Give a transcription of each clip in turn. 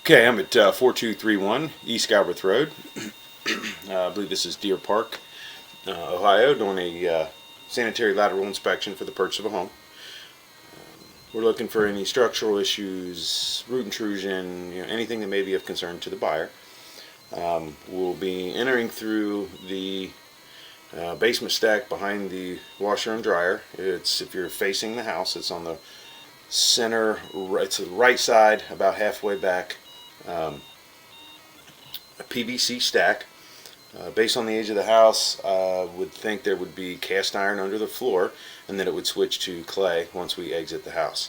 Okay, I'm at 4231 E Galbraith Rd. I believe this is Deer Park, Ohio, doing a sanitary lateral inspection for the purchase of a home. We're looking for any structural issues, root intrusion, anything that may be of concern to the buyer. We'll be entering through the basement stack behind the washer and dryer. If you're facing the house, it's on the center, it's the right side, about halfway back. A PVC stack. Based on the age of the house, would think there would be cast iron under the floor, and then it would switch to clay once we exit the house.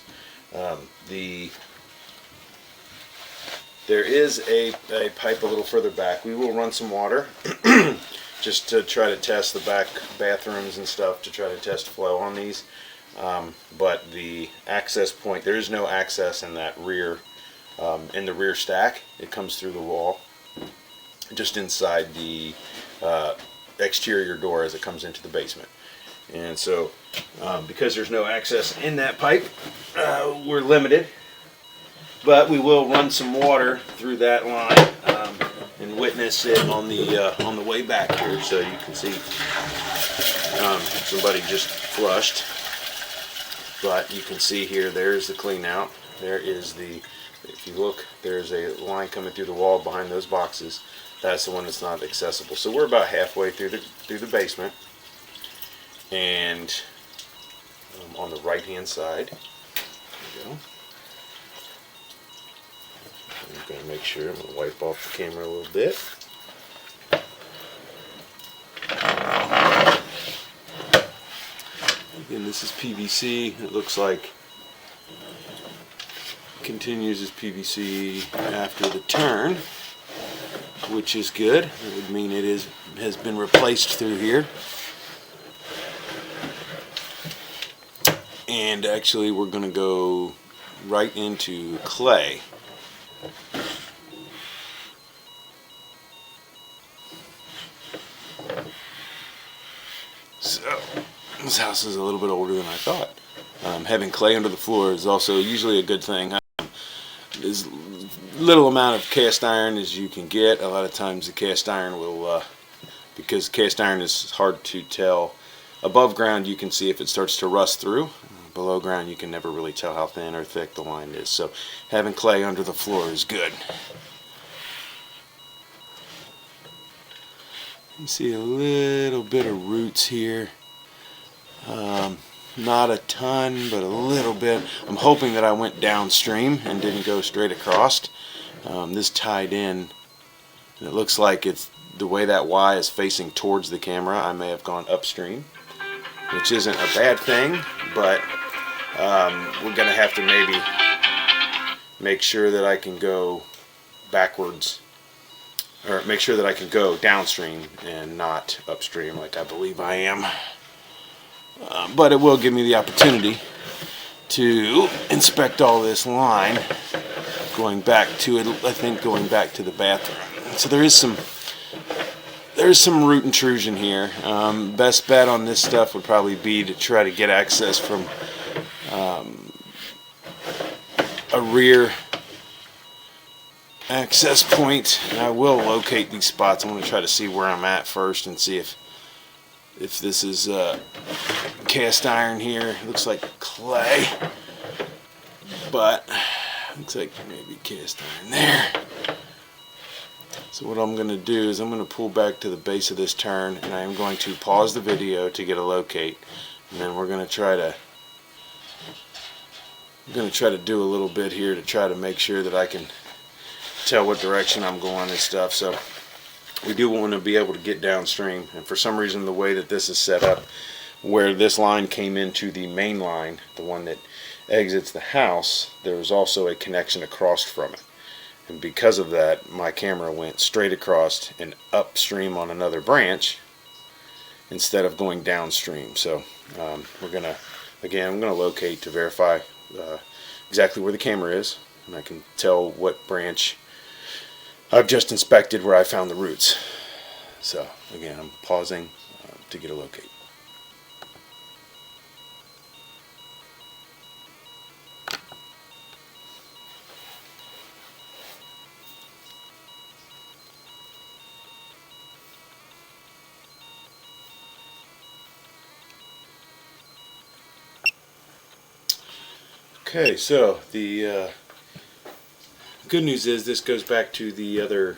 There is a pipe a little further back. We will run some water just to try to test the back bathrooms and stuff, to try to test flow on these. But the access point, there is no access in that rear, in the rear stack. It comes through the wall, just inside the exterior door as it comes into the basement. And so, because there's no access in that pipe, we're limited. But we will run some water through that line and witness it on the way back here, so you can see somebody just flushed. But you can see here, there's the clean out. There is the, if you look, there's a line coming through the wall behind those boxes. That's the one that's not accessible. So we're about halfway through the basement, and on the right hand side, there we go. I'm going to make sure, I'm going to wipe off the camera a little bit. Again, this is PVC. It looks like it continues as PVC after the turn, which is good. It would mean it has been replaced through here. And actually, we're going to go right into clay. So, this house is a little bit older than I thought. Having clay under the floor is also usually a good thing. As little amount of cast iron as you can get. A lot of times the cast iron will, because cast iron is hard to tell. Above ground you can see if it starts to rust through. Below ground you can never really tell how thin or thick the line is. So having clay under the floor is good. You see a little bit of roots here. Not a ton, but a little bit. I'm hoping that I went downstream and didn't go straight across. This tied in, and it looks like it's the way that Y is facing towards the camera. I may have gone upstream, which isn't a bad thing, but we're going to have to maybe make sure that I can go backwards, or make sure that I can go downstream and not upstream like I believe I am. But it will give me the opportunity to inspect all this line going back to it. I think going back to the bathroom. So there is some root intrusion here. Best bet on this stuff would probably be to try to get access from a rear access point. And I will locate these spots. I'm going to try to see where I'm at first and see if this is cast iron here. It looks like clay, but looks like maybe cast iron there. So what I'm going to do is I'm going to pull back to the base of this turn, and I am going to pause the video to get a locate, and then we're going to try to do a little bit here to try to make sure that I can tell what direction I'm going and stuff. So we do want to be able to get downstream, and for some reason the way that this is set up, where this line came into the main line, the one that exits the house, there was also a connection across from it, and because of that my camera went straight across and upstream on another branch instead of going downstream. So I'm gonna locate to verify exactly where the camera is, and I can tell what branch I've just inspected where I found the roots. So again, I'm pausing to get a locate. Okay, so the good news is this goes back to the other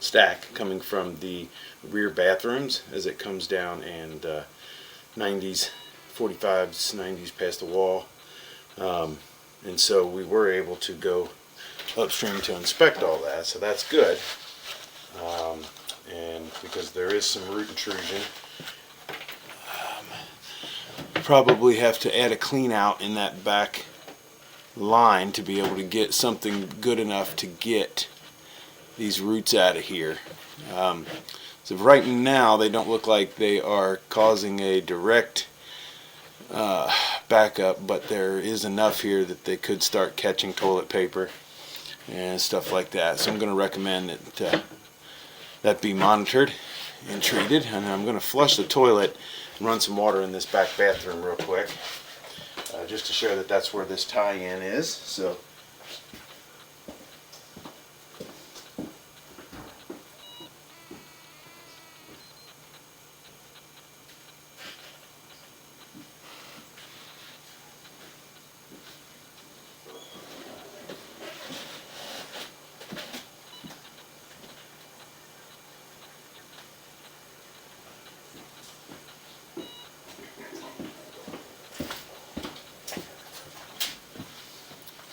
stack coming from the rear bathrooms as it comes down and 90s, 45s, 90s past the wall. And so we were able to go upstream to inspect all that, so that's good. And because there is some root intrusion, probably have to add a clean out in that back line to be able to get something good enough to get these roots out of here. So right now they don't look like they are causing a direct backup, but there is enough here that they could start catching toilet paper and stuff like that. So I'm going to recommend that that be monitored and treated. And I'm going to flush the toilet and run some water in this back bathroom real quick, just to show that that's where this tie-in is. So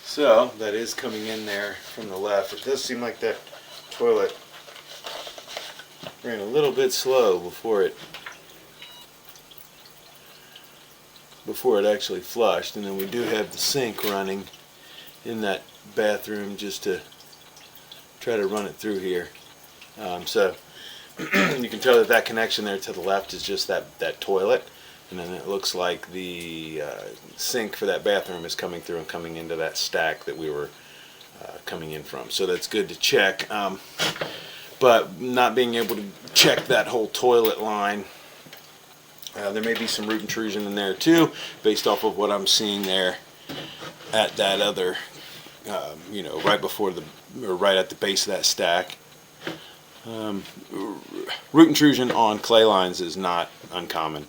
So that is coming in there from the left. It does seem like that toilet ran a little bit slow before it actually flushed. And then we do have the sink running in that bathroom just to try to run it through here. So you can tell that that connection there to the left is just that toilet. And then it looks like the sink for that bathroom is coming through and coming into that stack that we were coming in from. So that's good to check. But not being able to check that whole toilet line, there may be some root intrusion in there too, based off of what I'm seeing there at that other, right before or right at the base of that stack. Root intrusion on clay lines is not uncommon.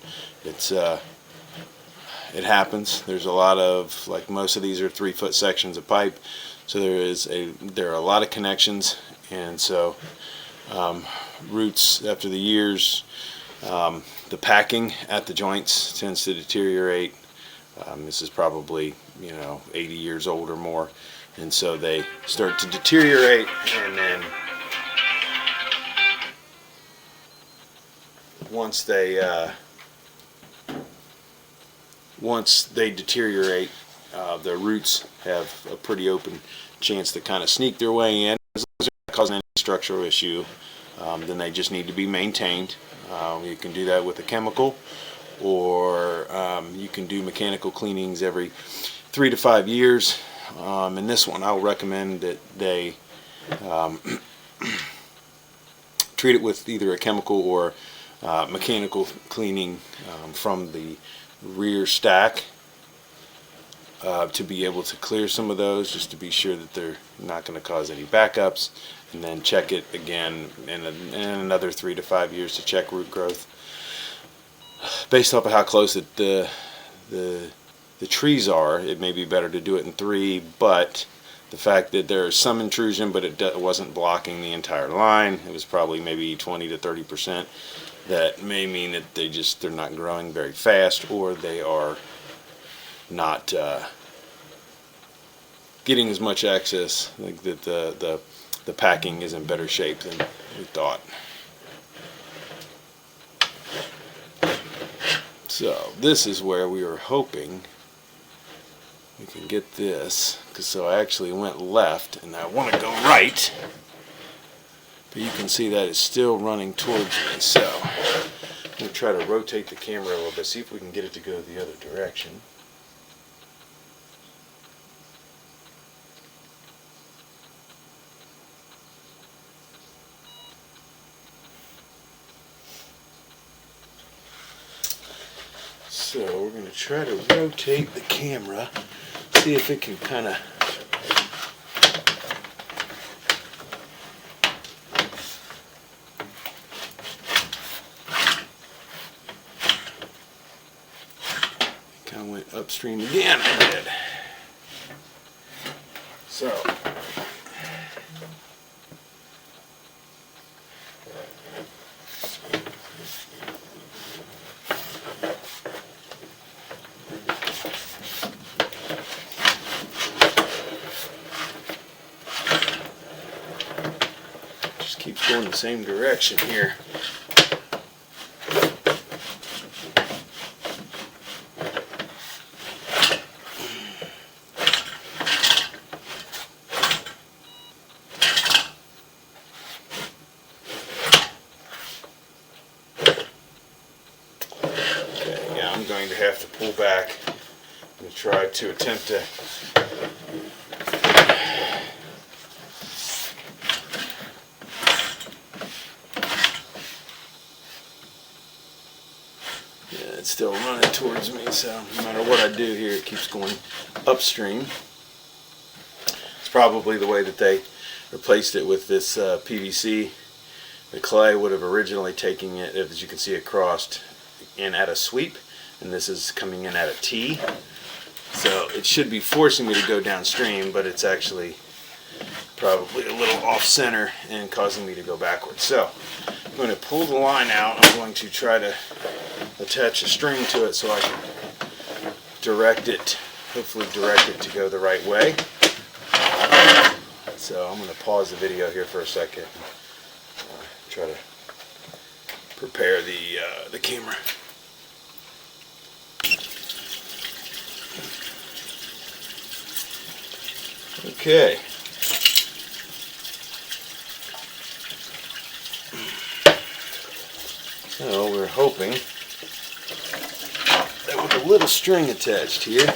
It happens. There's a lot of, like, most of these are 3-foot sections of pipe, so there are a lot of connections, and so roots after the years, the packing at the joints tends to deteriorate. This is probably 80 years old or more, and so they start to deteriorate, and then once they deteriorate, the roots have a pretty open chance to kind of sneak their way in. As long as they're not causing any structural issue, then they just need to be maintained. You can do that with a chemical, or you can do mechanical cleanings every 3 to 5 years. In this one, I'll recommend that they treat it with either a chemical or mechanical cleaning from the rear stack to be able to clear some of those, just to be sure that they're not going to cause any backups, and then check it again in another 3 to 5 years to check root growth. Based off of how close the trees are, it may be better to do it in 3, but the fact that there's some intrusion, but it wasn't blocking the entire line, it was probably maybe 20 to 30%. That may mean that they're not growing very fast, or they are not getting as much access, like that the packing is in better shape than we thought. So this is where we were hoping we can get this, so I actually went left and I want to go right. But you can see that it's still running towards me, so I'm going to try to rotate the camera a little bit, see if we can get it to go the other direction. So we're going to try to rotate the camera, see if it can kind of went upstream again. I did. So just keeps going the same direction here. I'm going to have to pull back and try to attempt to it's still running towards me, so no matter what I do here, it keeps going upstream. It's probably the way that they replaced it with this PVC. The clay would have originally taken it, as you can see, it crossed in at a sweep, and this is coming in at a T. So it should be forcing me to go downstream, but it's actually probably a little off center and causing me to go backwards. So I'm going to pull the line out. I'm going to try to attach a string to it so I can direct it, hopefully direct it to go the right way. So I'm going to pause the video here for a second and try to prepare the camera. Okay. So we're hoping that with a little string attached here,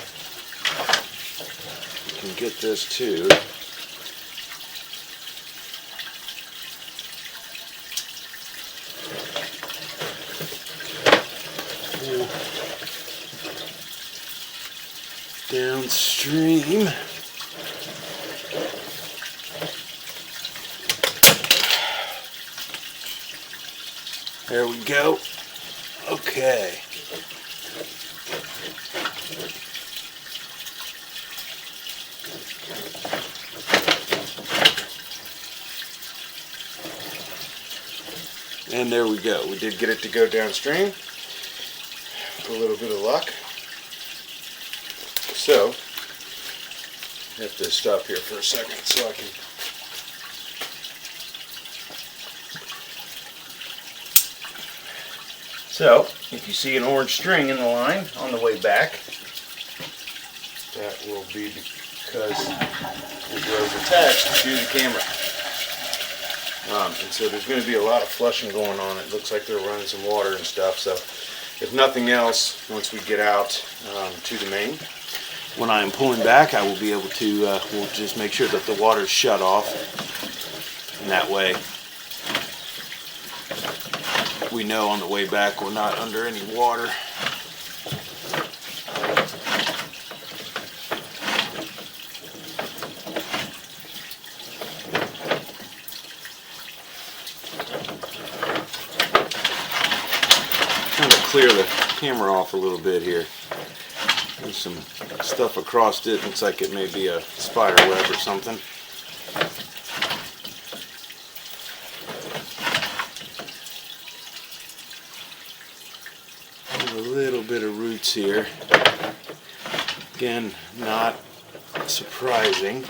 we can get this to downstream. There we go. Okay. And there we go. We did get it to go downstream. With a little bit of luck. So, I have to stop here for a second so I can So, if you see an orange string in the line on the way back, that will be because it was attached to the camera. And so there's going to be a lot of flushing going on. It looks like they're running some water and stuff. So, if nothing else, once we get out to the main, when I'm pulling back, I will be able to, we'll just make sure that the water's shut off. And that way, we know on the way back we're not under any water. Kind of clear the camera off a little bit here. There's some stuff across it. Looks like it may be a spider web or something. A little bit of roots here. Again, not surprising,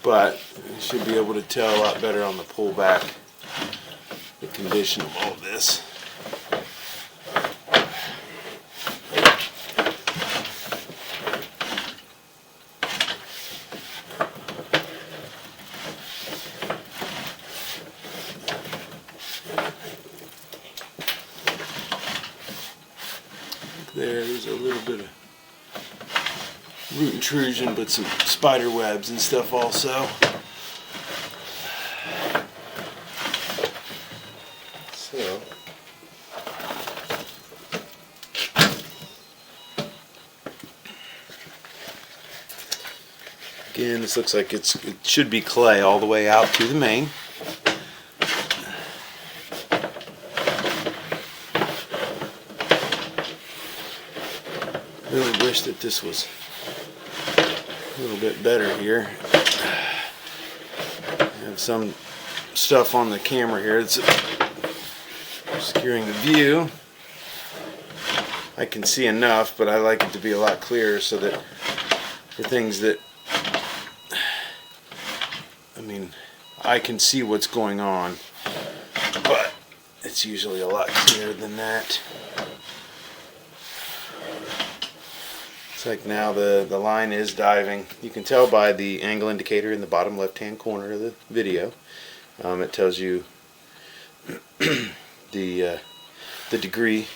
but you should be able to tell a lot better on the pullback the condition of all this. There's a little bit of root intrusion, but some spider webs and stuff also. So, again, this looks like it should be clay all the way out to the main. Really wish that this was little bit better here. I have some stuff on the camera here that's obscuring the view. I can see enough, but I like it to be a lot clearer so that for things that, I mean, I can see what's going on, but it's usually a lot clearer than that. It's like now the line is diving. You can tell by the angle indicator in the bottom left hand corner of the video. It tells you the degree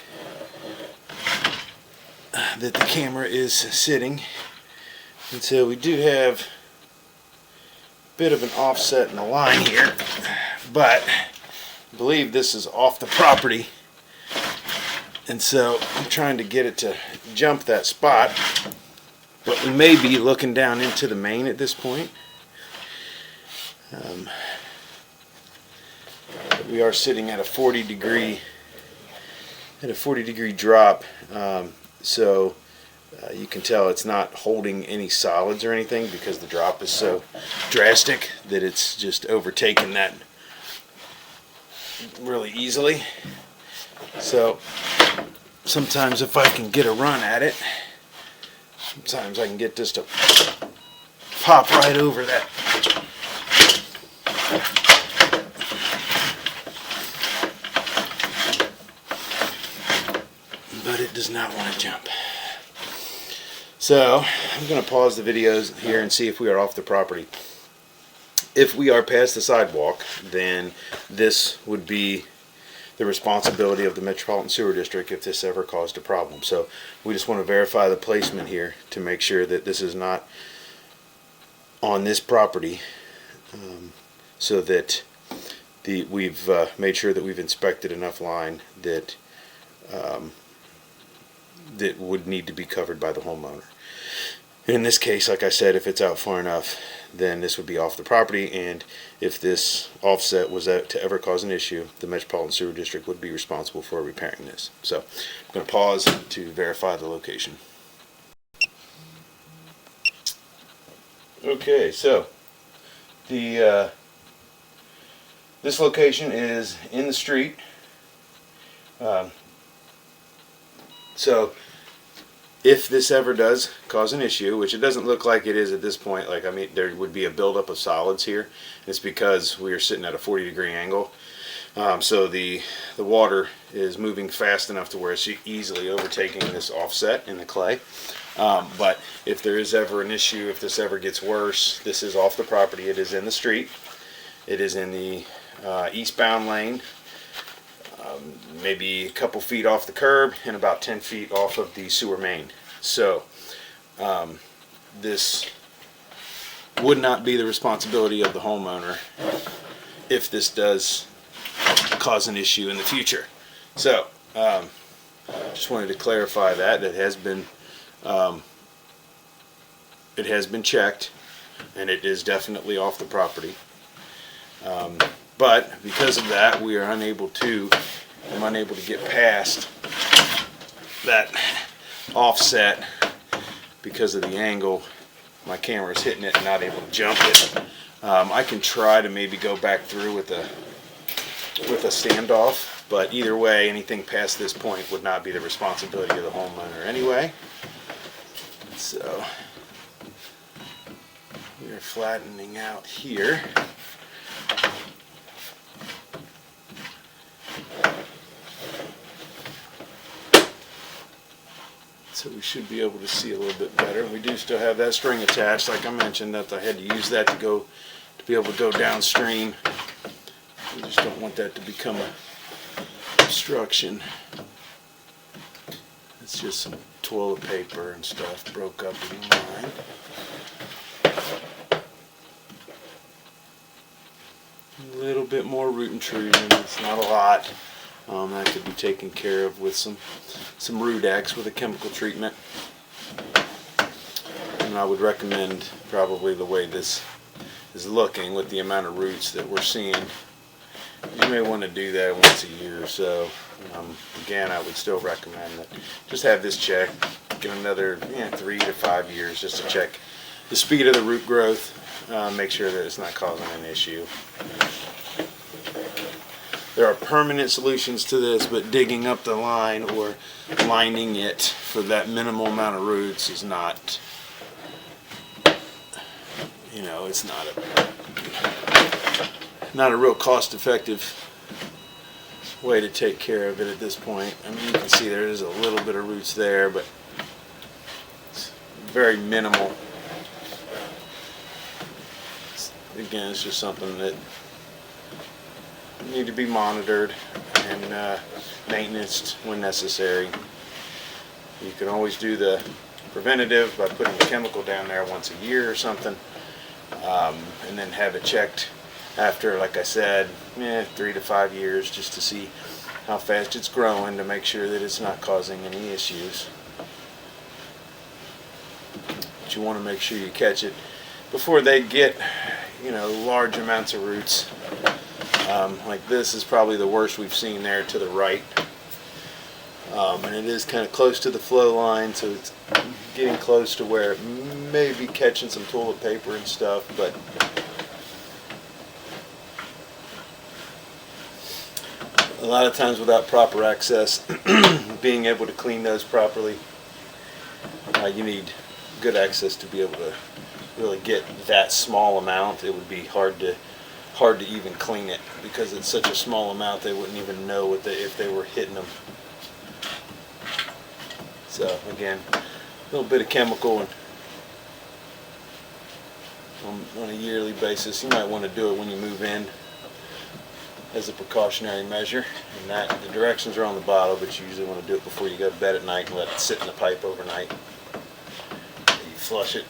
that the camera is sitting. And so we do have a bit of an offset in the line here, but I believe this is off the property, and so I'm trying to get it to jump that spot, but we may be looking down into the main at this point. We are sitting at a 40 degree drop, so you can tell it's not holding any solids or anything because the drop is so drastic that it's just overtaken that really easily. So sometimes if I can get a run at it, sometimes I can get this to pop right over that. But it does not want to jump. So I'm going to pause the videos here and see if we are off the property. If we are past the sidewalk, then this would be the responsibility of the Metropolitan Sewer District if this ever caused a problem. So we just want to verify the placement here to make sure that this is not on this property, so that we've made sure that we've inspected enough line that that would need to be covered by the homeowner. In this case, like I said, if it's out far enough, then this would be off the property, and if this offset was to ever cause an issue, the Metropolitan Sewer District would be responsible for repairing this. So I'm going to pause to verify the location. Okay, so the this location is in the street. So if this ever does cause an issue, which it doesn't look like it is at this point, like, I mean, there would be a buildup of solids here. It's because we are sitting at a 40-degree angle. So the water is moving fast enough to where it's easily overtaking this offset in the clay. But if there is ever an issue, if this ever gets worse, this is off the property. It is in the street. It is in the eastbound lane. Maybe a couple feet off the curb and about 10 feet off of the sewer main. So this would not be the responsibility of the homeowner if this does cause an issue in the future. So just wanted to clarify that it has been checked, and it is definitely off the property. But because of that, we are unable to get past that offset because of the angle. My camera is hitting it and not able to jump it. I can try to maybe go back through with a standoff, but either way, anything past this point would not be the responsibility of the homeowner anyway. So we are flattening out here. So we should be able to see a little bit better. We do still have that string attached, like I mentioned, that I had to use that to be able to go downstream. We just don't want that to become an obstruction. It's just some toilet paper and stuff broke up in the line. A little bit more root intrusion. It's not a lot. That could be taken care of with some Rudex with a chemical treatment. And I would recommend probably the way this is looking with the amount of roots that we're seeing, you may want to do that once a year or so. Again, I would still recommend that just have this checked, give another 3 to 5 years just to check the speed of the root growth, make sure that it's not causing an issue. There are permanent solutions to this, but digging up the line or lining it for that minimal amount of roots is not, you know, it's not a real cost-effective way to take care of it at this point. I mean, you can see there is a little bit of roots there, but it's very minimal. Again, it's just something that need to be monitored and maintenance when necessary. You can always do the preventative by putting a chemical down there once a year or something, and then have it checked after, like I said, 3 to 5 years, just to see how fast it's growing, to make sure that it's not causing any issues. But you want to make sure you catch it before they get, you know, large amounts of roots. Like this is probably the worst we've seen there to the right, and it is kind of close to the flow line, so it's getting close to where it may be catching some toilet paper and stuff, but a lot of times without proper access, being able to clean those properly, you need good access to be able to really get that small amount. It would be hard to even clean it because it's such a small amount they wouldn't even know if they were hitting them. So again, a little bit of chemical and on a yearly basis. You might want to do it when you move in as a precautionary measure, and that the directions are on the bottle, but you usually want to do it before you go to bed at night and let it sit in the pipe overnight. You flush it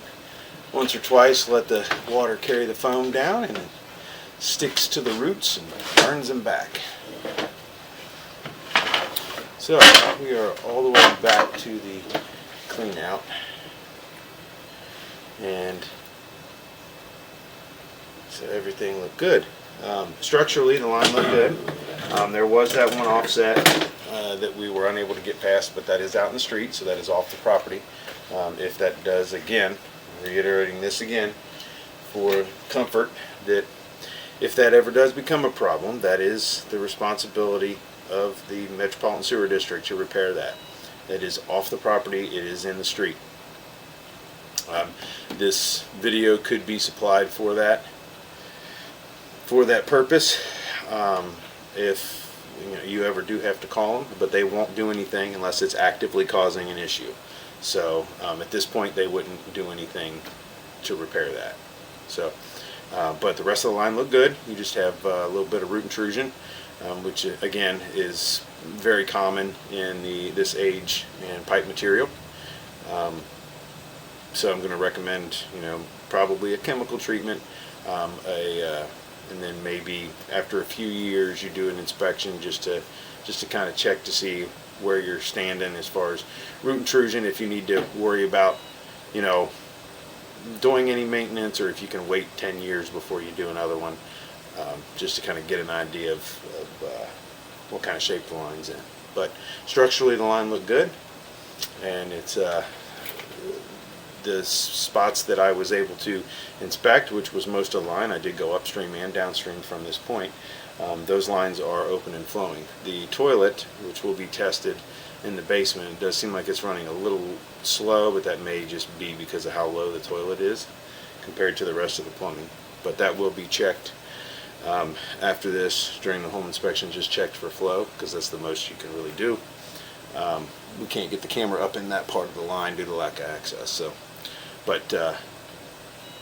once or twice, let the water carry the foam down, and it sticks to the roots and burns them back. So we are all the way back to the clean out, and so everything looked good. Structurally, the line looked good. There was that one offset that we were unable to get past, but that is out in the street, so that is off the property. If that does, again, reiterating this again for comfort, that if that ever does become a problem, that is the responsibility of the Metropolitan Sewer District to repair that. That is off the property, it is in the street. This video could be supplied for that purpose, if you ever do have to call them, but they won't do anything unless it's actively causing an issue. So at this point they wouldn't do anything to repair that. So but the rest of the line looked good. You just have a little bit of root intrusion, which again is very common in this age and pipe material. So I'm going to recommend, probably a chemical treatment, and then maybe after a few years you do an inspection just to kind of check to see where you're standing as far as root intrusion, if you need to worry about doing any maintenance, or if you can wait 10 years before you do another one, just to kind of get an idea of what kind of shape the line's in. But structurally the line looked good, and it's the spots that I was able to inspect, which was most of the line, I did go upstream and downstream from this point. Those lines are open and flowing. The toilet, which will be tested in the basement, it does seem like it's running a little slow, but that may just be because of how low the toilet is compared to the rest of the plumbing. But that will be checked after this during the home inspection, just checked for flow, because that's the most you can really do. We can't get the camera up in that part of the line due to lack of access. So, but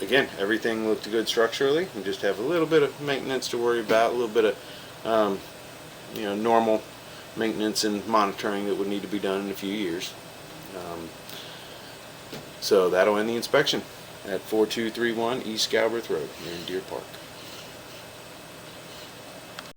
again, everything looked good structurally. We just have a little bit of maintenance to worry about, a little bit of normal maintenance and monitoring that would need to be done in a few years. So that'll end the inspection at 4231 East Galbraith Road here in Deer Park.